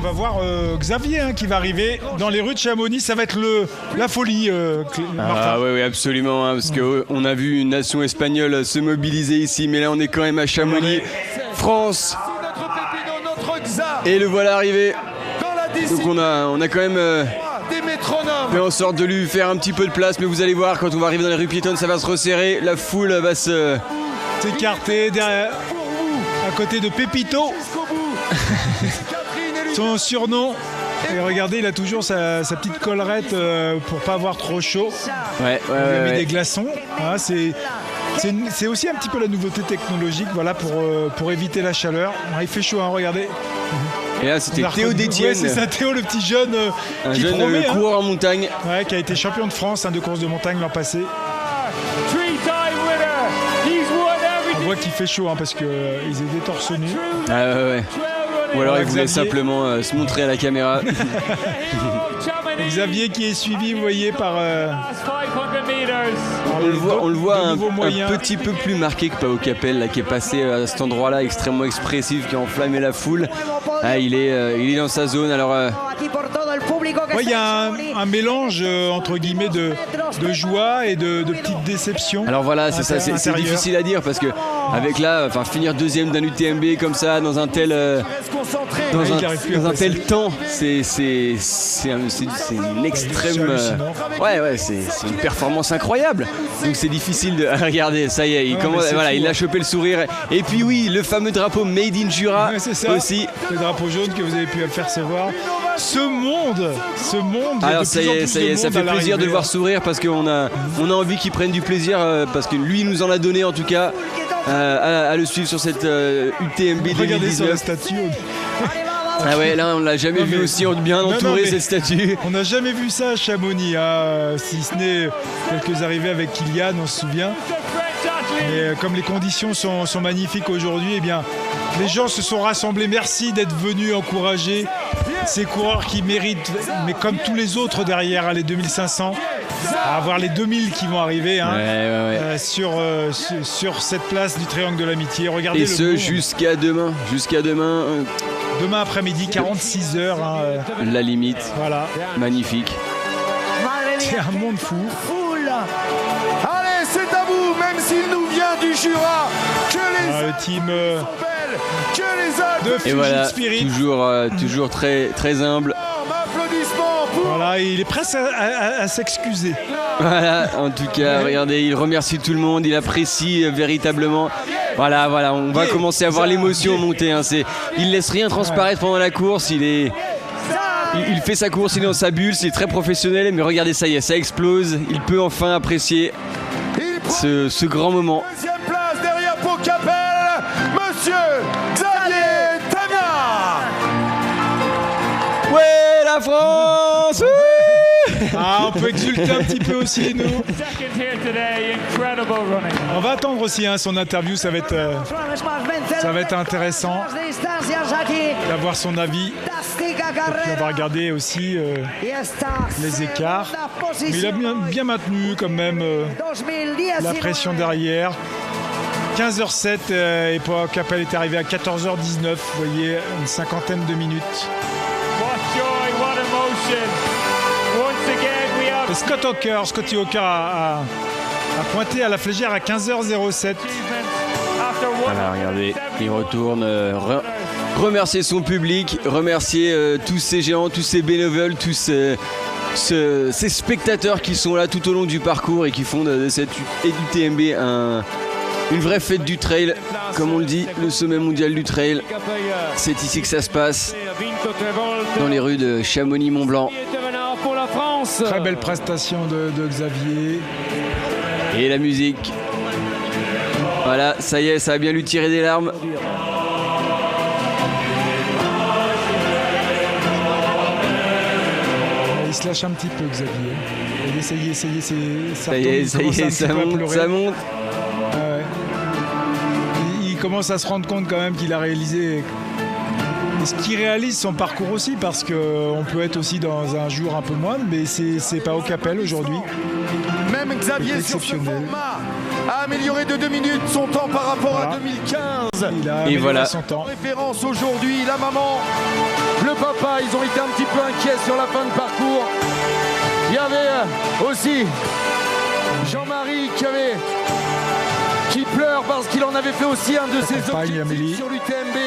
va voir Xavier qui va arriver dans les rues de Chamonix. Ça va être la folie, Martin. Oui, absolument, parce qu'on a vu une nation espagnole se mobiliser ici, mais là on est quand même à Chamonix, France. Et le voilà arrivé. Donc on a quand même fait en sorte de lui faire un petit peu de place, mais vous allez voir, quand on va arriver dans les rues piétonnes, ça va se resserrer, la foule va s'écarter derrière, à côté de Pépito. Son surnom. Et regardez, il a toujours sa petite collerette pour pas avoir trop chaud. Il a mis des glaçons. C'est aussi un petit peu la nouveauté technologique, voilà, pour éviter la chaleur. Il fait chaud, regardez. Et là, c'était Théo Détienne. Ouais, c'est ça, Théo, le petit jeune un qui jeune promet, coureur en montagne. Ouais, qui a été champion de France de course de montagne l'an passé. On voit qu'il fait chaud parce qu'ils étaient torse nu. Ou alors il voulait simplement se montrer à la caméra. Xavier qui est suivi, vous voyez, par... on le voit un petit peu plus marqué que Pau Capel, là, qui est passé à cet endroit-là extrêmement expressif, qui a enflammé la foule. Il est dans sa zone. Alors, il y a un mélange entre guillemets de joie et de petites déceptions. Alors voilà, c'est ça, c'est difficile à dire parce que avec finir deuxième d'un UTMB comme ça dans un tel temps, c'est une extrême. C'est une performance incroyable. Donc c'est difficile de regarder. Ça y est, il a chopé le sourire. Et puis oui, le fameux drapeau Made in Jura aussi. Le drapeau jaune que vous avez pu percevoir. Ce monde. Alors ça y est, ça fait plaisir de le voir sourire parce qu'on a envie qu'il prenne du plaisir parce que lui nous en a donné en tout cas à le suivre sur cette UTMB 2019. Regardez sur la statue. Là on l'a jamais vu aussi bien entouré cette statue. On n'a jamais vu ça à Chamonix, si ce n'est quelques arrivées avec Kylian, on se souvient. Mais comme les conditions sont magnifiques aujourd'hui, les gens se sont rassemblés. Merci d'être venus encourager ces coureurs qui méritent, mais comme tous les autres derrière, les 2500, à avoir les 2000 qui vont arriver sur cette place du Triangle de l'Amitié. Regardez. Et ce jusqu'à demain. Demain après-midi, 46 heures. La limite. Voilà. Magnifique. C'est un monde fou. Allez, c'est à vous, même s'il nous vient du Jura. Le team de Fujit Spirit. Toujours très, très humble. Voilà, il est presque à s'excuser. Voilà, en tout cas, regardez, il remercie tout le monde, il apprécie véritablement. Voilà, on va commencer à voir l'émotion monter. Il laisse rien transparaître pendant la course. Il fait sa course, il est dans sa bulle, c'est très professionnel. Mais regardez, ça y est, ça explose. Il peut enfin apprécier ce grand moment. Deuxième place derrière Pau Capel, Monsieur Xavier Tamia. Ouais, la France. On peut exulter un petit peu aussi, nous. On va attendre aussi son interview, ça va être intéressant d'avoir son avis. Et puis on va regarder aussi les écarts. Mais il a bien maintenu quand même la pression derrière. 15h07 et Pau Capel est arrivé à 14h19. Vous voyez, une cinquantaine de minutes. Et Scotty Hawker a pointé à la flégère à 15h07. Voilà, regardez, il retourne remercier son public, remercier tous ces géants, tous ces bénévoles, tous ces spectateurs qui sont là tout au long du parcours et qui font de cette UTMB une vraie fête du trail. Comme on le dit, le sommet mondial du trail, c'est ici que ça se passe, dans les rues de Chamonix-Mont-Blanc. Très belle prestation de Xavier. Et la musique. Voilà, ça y est, ça va bien lui tirer des larmes. Il se lâche un petit peu, Xavier. Ça y est, ça monte. Il commence à se rendre compte quand même qu'il a réalisé... Ce qui réalise son parcours aussi, parce qu'on peut être aussi dans un jour un peu moins, mais c'est pas Pau Capel aujourd'hui. Même Xavier sur ce format a amélioré de 2 minutes son temps par rapport à 2015. Il a amélioré son temps. Référence aujourd'hui, la maman, le papa, ils ont été un petit peu inquiets sur la fin de parcours. Il y avait aussi Jean-Marie qui pleure parce qu'il en avait fait aussi un de ses objectifs sur l'UTMB.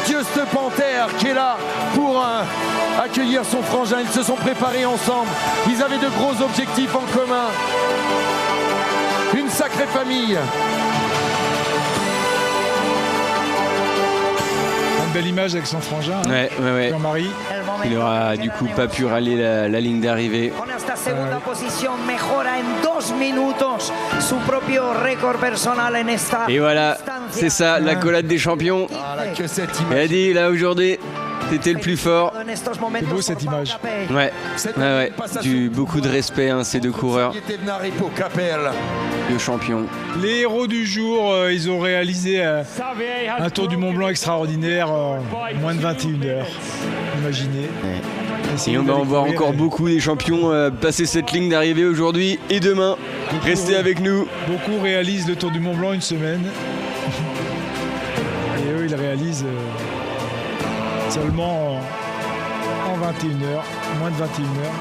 Juste Panthère qui est là pour accueillir son frangin. Ils se sont préparés ensemble. Ils avaient de gros objectifs en commun. Une sacrée famille. Une belle image avec son frangin. Hein. Ouais. Jean-Marie. Il aura du coup pas pu rallier la ligne d'arrivée. Et voilà, c'est ça, l'accolade des champions. Elle a dit là aujourd'hui, t'étais le plus fort. C'est beau cette image. Ouais. Beaucoup de respect, hein, ces deux coureurs. Deux champions. Les héros du jour, ils ont réalisé un tour du Mont Blanc extraordinaire en moins de 21 heures. Imaginez. Et on va en voir encore beaucoup des champions passer cette ligne d'arrivée aujourd'hui et demain. Restez avec nous. Beaucoup réalisent le Tour du Mont Blanc une semaine. Et eux, ils réalisent seulement en 21 heures, moins de 21 heures.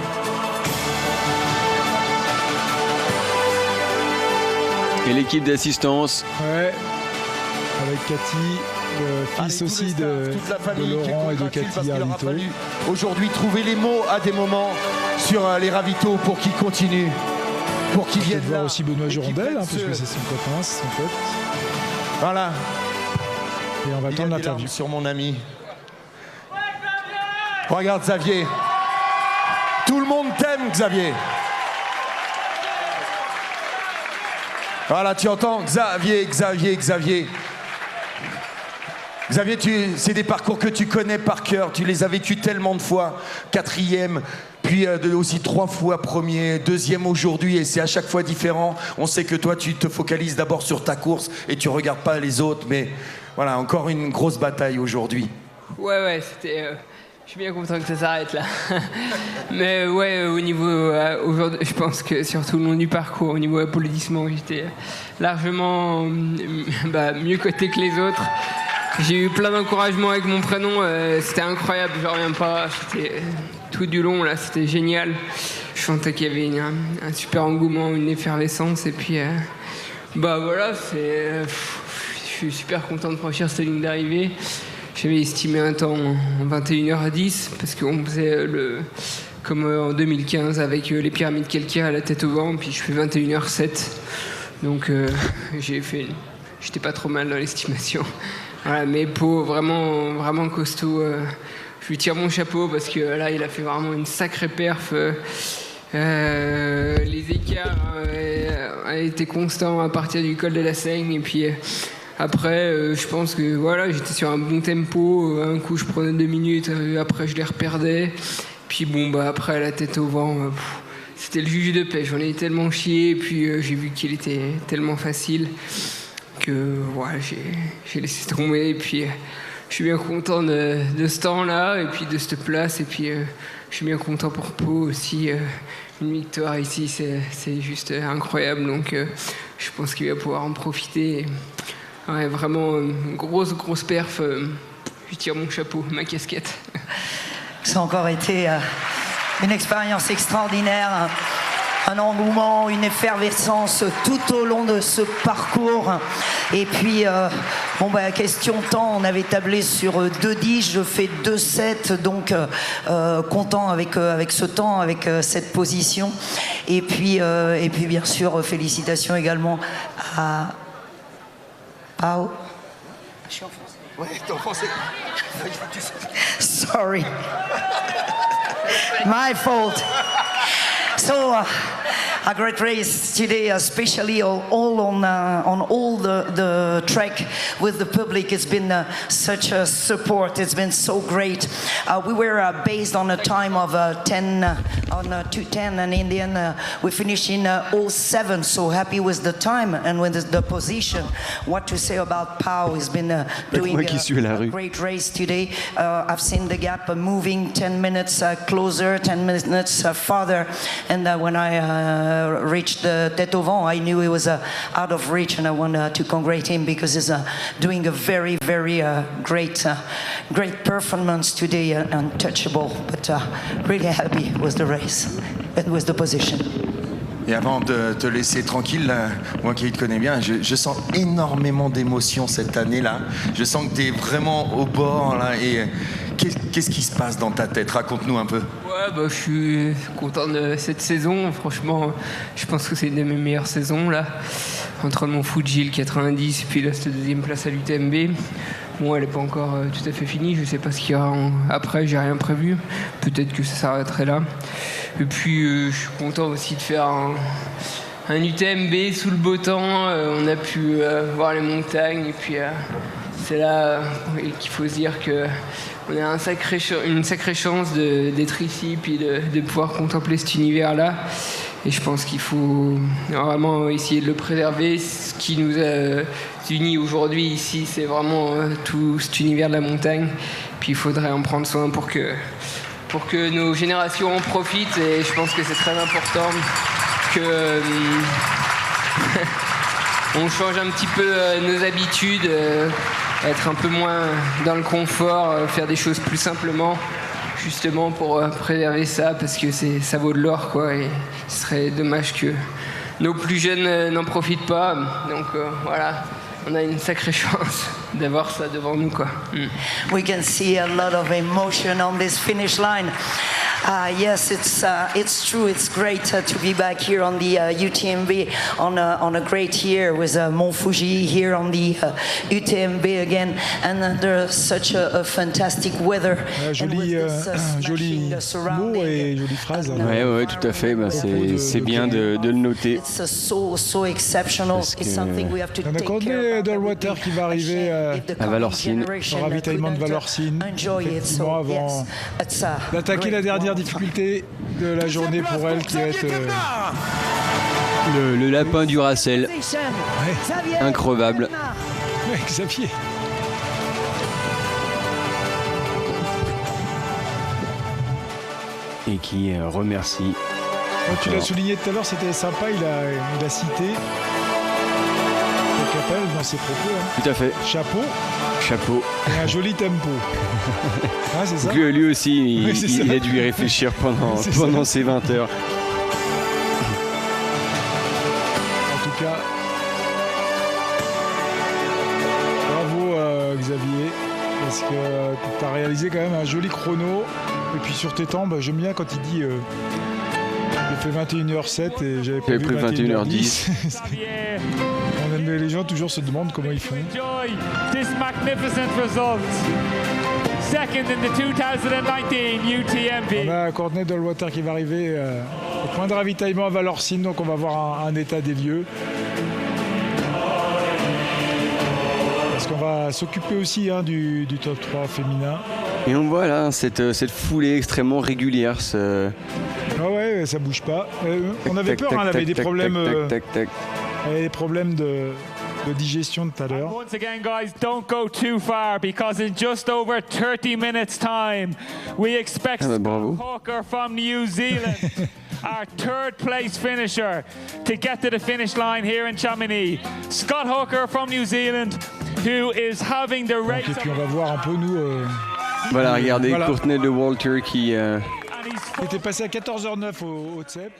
Et l'équipe d'assistance. Ouais, avec Cathy. Fils aussi de Laurent et de Cathy Ardito. Aujourd'hui, trouver les mots à des moments sur les ravitaux pour qu'ils continuent, pour qu'ils viennent voir aussi Benoît Girondel, hein, parce que c'est son copain, c'est son pote. Voilà. Et on va attendre l'interview. Sur mon ami. Regarde Xavier. Tout le monde t'aime, Xavier. Voilà, tu entends Xavier. Xavier, c'est des parcours que tu connais par cœur, tu les as vécus tellement de fois, 4e, puis aussi 3 fois 1er, 2e aujourd'hui, et c'est à chaque fois différent. On sait que toi, tu te focalises d'abord sur ta course et tu regardes pas les autres, mais voilà, encore une grosse bataille aujourd'hui. Ouais, c'était... Je suis bien content que ça s'arrête là. Mais ouais, au niveau... aujourd'hui, je pense que surtout le long du parcours, au niveau applaudissement, j'étais largement mieux coté que les autres. J'ai eu plein d'encouragements avec mon prénom, c'était incroyable, je reviens pas, c'était tout du long là, c'était génial. Je sentais qu'il y avait un super engouement, une effervescence et puis voilà, je suis super content de franchir cette ligne d'arrivée. J'avais estimé un temps en 21h10 parce qu'on faisait comme en 2015 avec les pyramides calcaires à la tête au vent, puis je fais 21h07. Donc j'étais pas trop mal dans l'estimation. Voilà, mais Pau, vraiment costaud. Je lui tire mon chapeau parce que là, il a fait vraiment une sacrée perf. Les écarts étaient constants à partir du col de la Seigne. Et puis après, je pense que voilà, j'étais sur un bon tempo. Un coup, je prenais 2 minutes. Après, je les reperdais. Puis après, la tête au vent, c'était le juge de paix. J'en ai tellement chié. Et puis, j'ai vu qu'il était tellement facile que voilà, j'ai laissé tomber. Et puis, je suis bien content de ce temps-là. Et puis, de cette place. Et puis, je suis bien content pour Pau aussi. Une victoire ici, c'est juste incroyable. Donc, je pense qu'il va pouvoir en profiter. Ouais, vraiment, une grosse perf. Je tire mon chapeau, ma casquette. Ça a encore été une expérience extraordinaire, un engouement, une effervescence tout au long de ce parcours. Et puis, question temps, on avait tablé sur 2:10, je fais 2:07, donc content avec ce temps, avec cette position. Et puis bien sûr, félicitations également à Pau. Je suis en français. Ouais, t'es en français. Sorry. My fault. So, a great race today, especially all on all the track with the public. It's been such a support. It's been so great. We were based on a time of 2:10, and in the end we finished in 07. So happy with the time and with the position. What to say about Pau? He's been doing a great race today. I've seen the gap moving 10 minutes closer, 10 minutes farther, and when I reached the tête au vent, I knew it was out of reach, and I want to congratulate him because he's doing a very, very great performance today, untouchable. But really happy with the race and with the position. Et avant de te laisser tranquille, là, moi qui te connais bien, je sens énormément d'émotions cette année-là. Je sens que tu es vraiment au bord, là. Et qu'est-ce qui se passe dans ta tête? Raconte-nous un peu. Ouais, je suis content de cette saison. Franchement, je pense que c'est une de mes meilleures saisons, là. Entre mon Fuji, le 90, puis là, cette deuxième place à l'UTMB. Bon, elle n'est pas encore tout à fait finie. Je ne sais pas ce qu'il y aura après. J'ai rien prévu. Peut-être que ça s'arrêterait là. Et puis, je suis content aussi de faire un UTMB sous le beau temps. On a pu voir les montagnes. Et puis, c'est là qu'il faut se dire qu'on a une sacrée chance d'être ici puis de pouvoir contempler cet univers-là. Et je pense qu'il faut vraiment essayer de le préserver. Ce qui nous a unis aujourd'hui ici, c'est vraiment tout cet univers de la montagne. Puis il faudrait en prendre soin pour que nos générations en profitent. Et je pense que c'est très important que on change un petit peu nos habitudes, être un peu moins dans le confort, faire des choses plus simplement. Justement pour préserver ça, parce que ça vaut de l'or, quoi, et ce serait dommage que nos plus jeunes n'en profitent pas. Donc voilà, on a une sacrée chance d'avoir ça devant nous, quoi. We can see a lot of emotion on this finish line. Yes, it's true. It's great to be back here on the UTMB on a great year with Mont Fuji here on the UTMB again, and under such a fantastic weather. Joli mot et jolie phrase. Ouais, tout à fait. C'est bien de le noter. It's so exceptional. It's something we have to take care of. On a Courtney Dollwater qui va arriver à Valorcine, au ravitaillement de Valorcine, effectivement, avant d'attaquer la dernière difficulté de la journée pour elle, qui va être le lapin du Racel. Ouais. Increvable. Ouais, Xavier. Et qui remercie. Tu l'as souligné tout à l'heure, c'était sympa, il a cité Capel dans ses propos. Hein. Tout à fait. Chapeau. Et un joli tempo. Ah, c'est ça. Lui aussi, il a dû y réfléchir pendant ces 20 heures. En tout cas, bravo Xavier, parce que tu as réalisé quand même un joli chrono. Et puis sur tes temps, j'aime bien quand il dit j'ai fait 21h07 et j'avais prévu 21h10. Les gens toujours se demandent comment ils font. This magnificent result. Second in the 2019 UTMB. On a Courtney Dollwater qui va arriver au point de ravitaillement à Valorcine, donc on va voir un état des lieux. Parce qu'on va s'occuper aussi du top 3 féminin. Et on voit là cette foulée extrêmement régulière. Ah ouais, ça bouge pas. On avait peur, on avait des problèmes. Des problèmes de digestion tout à l'heure. Once again, guys, don't go too far because in just over 30 minutes time, we expect Scott Hooker from New Zealand, our third place finisher, to get to the finish line here in Chamonix. Scott Hooker from New Zealand, who is having the race. Et puis on va voir un peu nous. Voilà, regardez Courtney Dollwater qui était passé à 14h09 au TSEP.